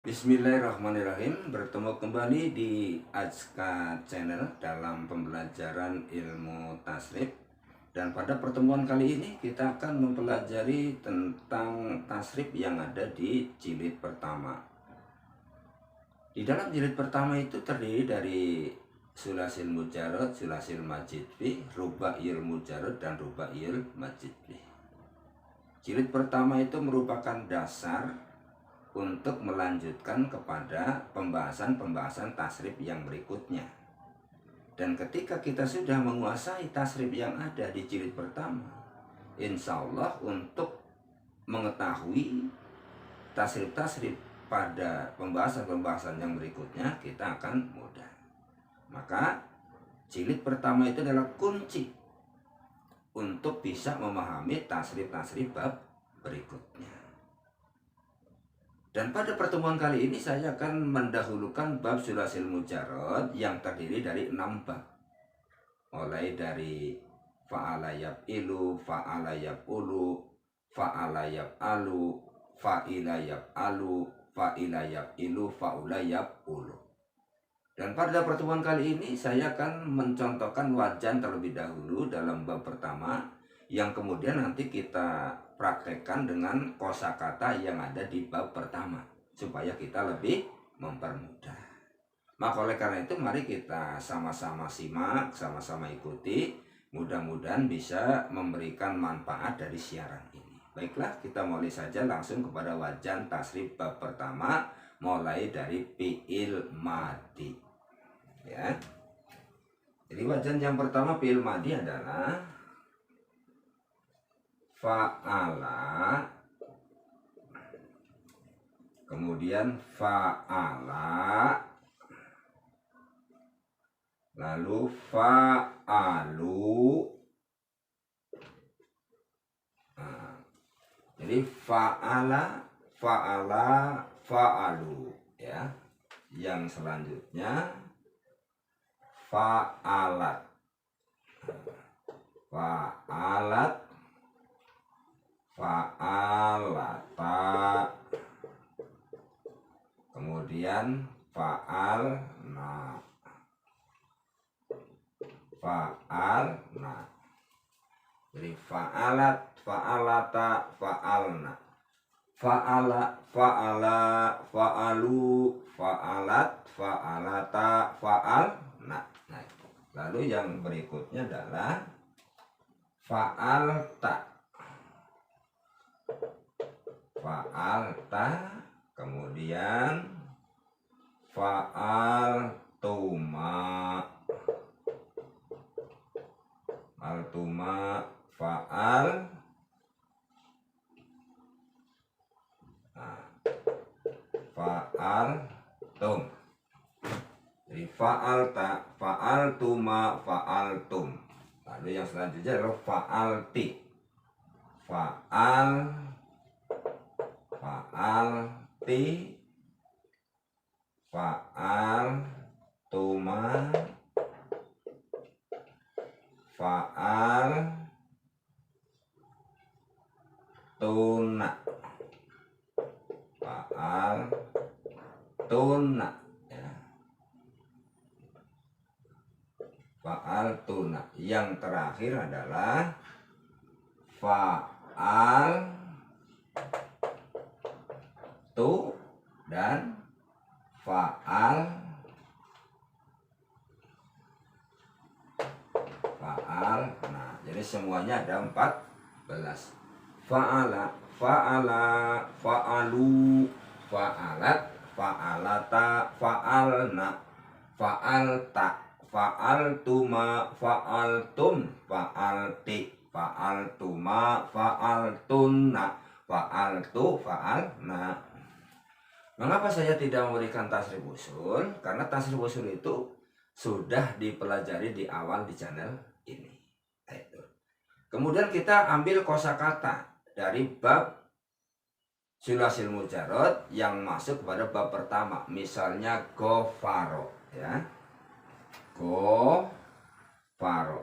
Bismillahirrahmanirrahim. Bertemu kembali di Azka Channel dalam pembelajaran ilmu tasrif. Dan pada pertemuan kali ini kita akan mempelajari tentang tasrif yang ada di jilid pertama. Di dalam jilid pertama itu terdiri dari sulasil mujarad, sulasil majid fi, rubaiyil mujarad, dan rubaiyil majid fi. Jilid pertama itu merupakan dasar untuk melanjutkan kepada pembahasan-pembahasan tasrif yang berikutnya. Dan ketika kita sudah menguasai tasrif yang ada di jilid pertama, insya Allah untuk mengetahui tasrif-tasrif pada pembahasan-pembahasan yang berikutnya kita akan mudah. Maka jilid pertama itu adalah kunci untuk bisa memahami tasrif-tasrif bab berikutnya. Dan pada pertemuan kali ini saya akan mendahulukan bab sulasil mujarad yang terdiri dari 6 bab. Mulai dari fa'ala yaf'ilu, fa'ala yaf'ulu, fa'ala yaf'alu, fa'ila yaf'alu, fa'ila yaf'ilu, fa'ula yaf'ulu. Dan pada pertemuan kali ini saya akan mencontohkan wajan terlebih dahulu dalam bab pertama, yang kemudian nanti kita praktekkan dengan kosakata yang ada di bab pertama supaya kita lebih mempermudah. Maka oleh karena itu mari kita sama-sama simak, sama-sama ikuti, mudah-mudahan bisa memberikan manfaat dari siaran ini. Baiklah, kita mulai saja langsung kepada wajan tasrif bab pertama, mulai dari fi'il madi. Ya. Jadi wajan yang pertama fi'il madi adalah fa'ala, kemudian fa'ala, lalu fa'alu. Nah, jadi fa'ala, fa'ala, fa'alu, ya. Yang selanjutnya fa'alat, fa'alat, fa'alata, kemudian fa'alna, fa'alna. Jadi fa'alat, fa'alata, fa'alna, fa'ala, fa'ala, fa'alu, fa'alat, fa'alata, fa'alna. Nah, lalu yang berikutnya adalah fa'alta, fa'alta, kemudian fa'altuma, altuma, fa'al, fa'altum. Jadi fa'alta, fa'altuma, fa'altum. Lalu yang selanjutnya adalah fa'alti, fa'al, fa'alti, fa'altuma, fa'altuna, fa'altuna, ya. Fa'altuna. Yang terakhir adalah fa'al tu dan fa'al, fa'al. Nah, jadi semuanya ada 14. Fa'ala, fa'ala, fa'alu, fa'alat, fa'alata, fa'alna, fa'alta, fa'altuma, fa'altum, fa'alti, fa'altuma, fa'altunna, fa'altu, fa'alna. Mengapa saya tidak memberikan tasrif usul? Karena tasrif usul itu sudah dipelajari di awal di channel ini. Kemudian kita ambil kosakata dari bab sulasil mujarad yang masuk kepada bab pertama. Misalnya gofaro, ya. Gofaro,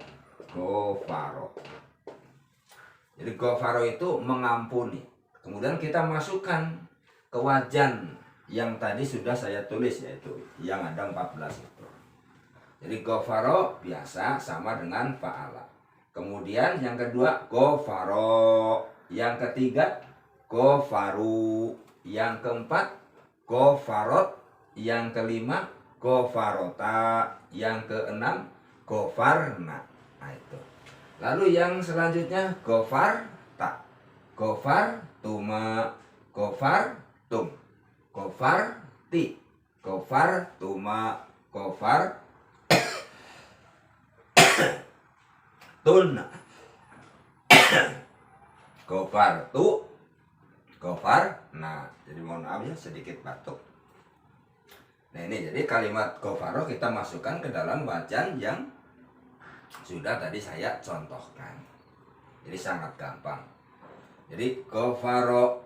gofaro. Jadi gofaro itu mengampuni. Kemudian kita masukkan ke wajan yang tadi sudah saya tulis, yaitu yang ada 14 itu. Jadi gofaro biasa sama dengan fa'ala. Kemudian yang kedua gofaro, yang ketiga gofaru, yang keempat gofarot, yang kelima gofarota, yang keenam gofarna. Nah itu. Lalu yang selanjutnya gofarta, gofartuma, gofartum, gofarti, gofartuma, gofar tun, gofartu, gofar. Nah, jadi mohon maaf ya sedikit batuk. Nah ini jadi kalimat gofaro kita masukkan ke dalam wajan yang sudah tadi saya contohkan. Jadi sangat gampang. Jadi gofaro,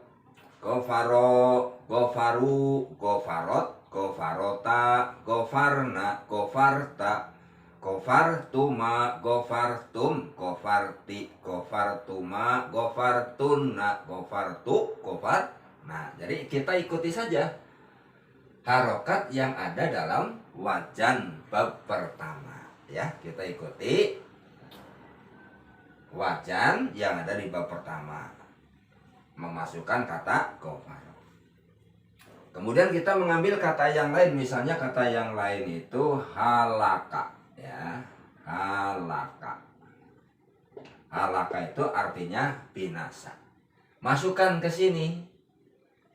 gofaro, gofaru, gofarot, gofarota, gofarna, gofarta, gofartuma, gofartum, gofarti, gofartuma, gofartunna, gofartu, gofar. Nah, jadi kita ikuti saja harokat yang ada dalam wajan bab pertama. Ya, kita ikuti wajan yang ada di bab pertama. Memasukkan kata gofar. Kemudian kita mengambil kata yang lain, misalnya kata yang lain itu halaka, ya, halaka. Halaka itu artinya binasa. Masukkan ke sini,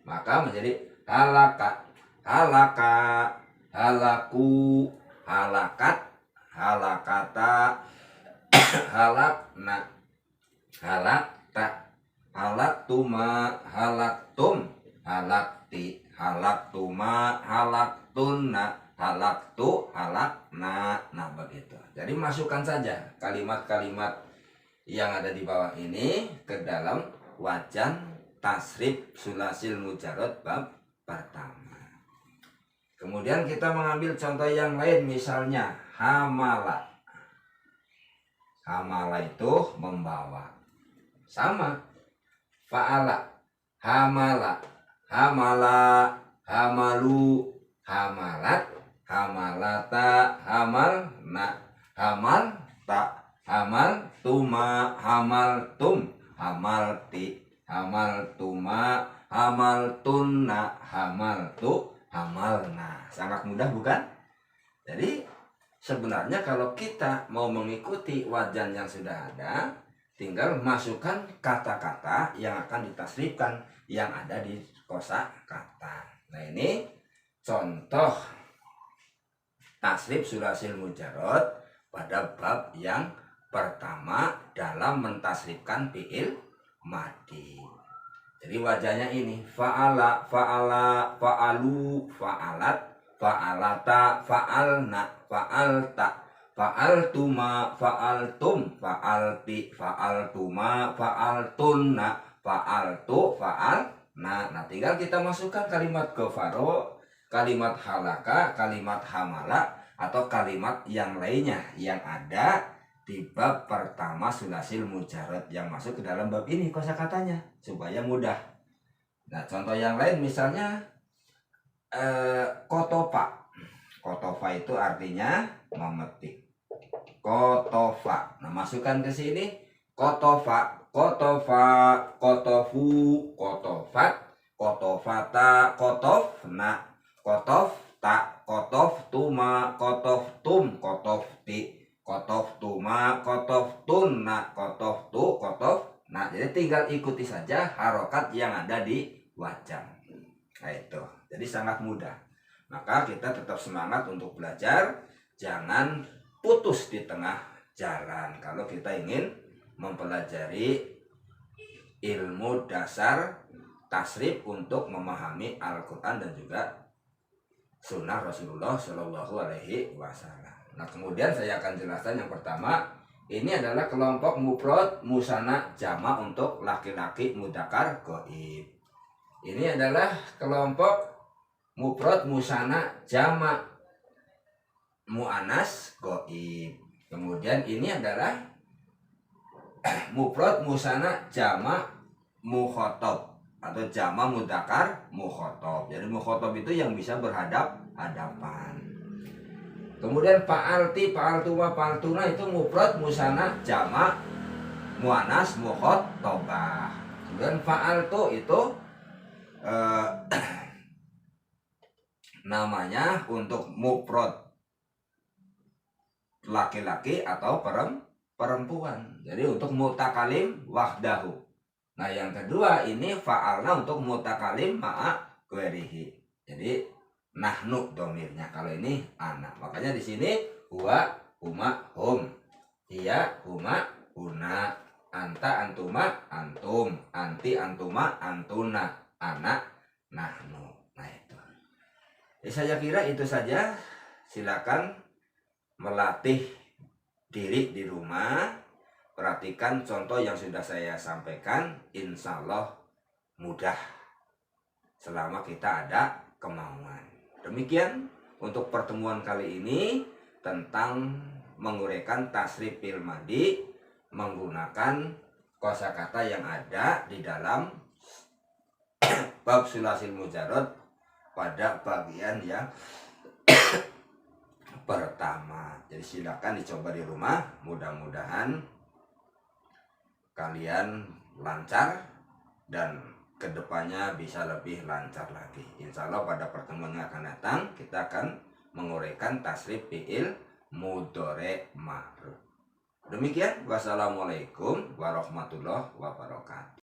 maka menjadi halaka, halaka, halaku, halakat, halakata, halakna, halakta, halaktuma, halaktum, halakti, halaktuma, halaktunna, halaktu, halakna. Nah begitu. Jadi masukkan saja kalimat-kalimat yang ada di bawah ini ke dalam wajan tasrif sulasil mujarad bab pertama. Kemudian kita mengambil contoh yang lain, misalnya hamala. Hamala itu membawa. Sama. Fa'ala, hamala, hamala, hamalu, hamalat, hamalata, hamalna, hamalta, hamaltuma, hamaltum, hamalti, hamaltuma, hamaltunna, hamaltu, hamalna. Sangat mudah bukan? Jadi sebenarnya kalau kita mau mengikuti wajan yang sudah ada, tinggal masukkan kata-kata yang akan ditasrifkan yang ada di kosa kata. Nah ini contoh tasrif sulasil mujarad pada bab yang pertama dalam mentasrifkan fiil madi. Jadi wajahnya ini fa'ala, fa'ala, fa'alu, fa'alat, fa'alata, fa'alna, fa'alta, fa'altuma, fa'altum, fa'alti, fa'altuma, fa'altunna, fa'altu, fa'alna. Nah tinggal kita masukkan kalimat gofaro, kalimat halaka, kalimat hamala, atau kalimat yang lainnya yang ada di bab pertama sulasil mujarad yang masuk ke dalam bab ini kosakatanya supaya mudah. Nah contoh yang lain misalnya kotofa. Kotofa itu artinya memetik. Kotofa. Nah masukkan ke sini kotofa, kotofa, kotofu, kotofat, kotofata, kotofna, kotofta, kotoftuma, kotoftum, kotofti, kotoftuma, kotoftunna, kotoftu, kotof. Nah jadi tinggal ikuti saja harokat yang ada di wajan. Nah itu jadi sangat mudah. Maka kita tetap semangat untuk belajar, jangan putus di tengah jalan kalau kita ingin mempelajari ilmu dasar tasrif untuk memahami Al-Quran dan juga sunnah Rasulullah Shallallahu Alaihi Wasallam. Nah kemudian saya akan jelaskan yang pertama, ini adalah kelompok mufrad musana jama untuk laki-laki mudzakkar ghaib. Ini adalah kelompok mufrad musana jama muannas ghaib. Kemudian ini adalah mufrad musana jama mukhatab atau jama mudzakkar mukhathab. Jadi mukhathab itu yang bisa berhadapan. Kemudian fa'alti, fa'altuma, fa'altuna itu mufrad musanna jama muannas mukhatabah. Kemudian fa'altu itu namanya untuk mufrad laki-laki atau perempuan. Jadi untuk mutakalim wahdahu. Nah yang kedua ini fa'alna untuk mutakalim ma'a ghairihi. Jadi nahnu domirnya, kalau ini anak. Makanya di sini huwa, huma, hum, hiya, huma, huna, anta, antuma, antum, anti, antuma, antuna, anak, nahnu. Nah itu. Jadi saya kira itu saja. Silakan melatih diri di rumah. Perhatikan contoh yang sudah saya sampaikan. Insya Allah mudah selama kita ada kemauan. Demikian untuk pertemuan kali ini tentang menguraikan tasrif fil madi menggunakan kosakata yang ada di dalam bab sulasil mujarrad pada bagian yang pertama. Jadi silakan dicoba di rumah, mudah-mudahan kalian lancar dan kedepannya bisa lebih lancar lagi. Insya Allah pada pertemuan yang akan datang kita akan menguraikan tasrif fi'il mudhari' ma'ruf. Demikian, wassalamualaikum warahmatullahi wabarakatuh.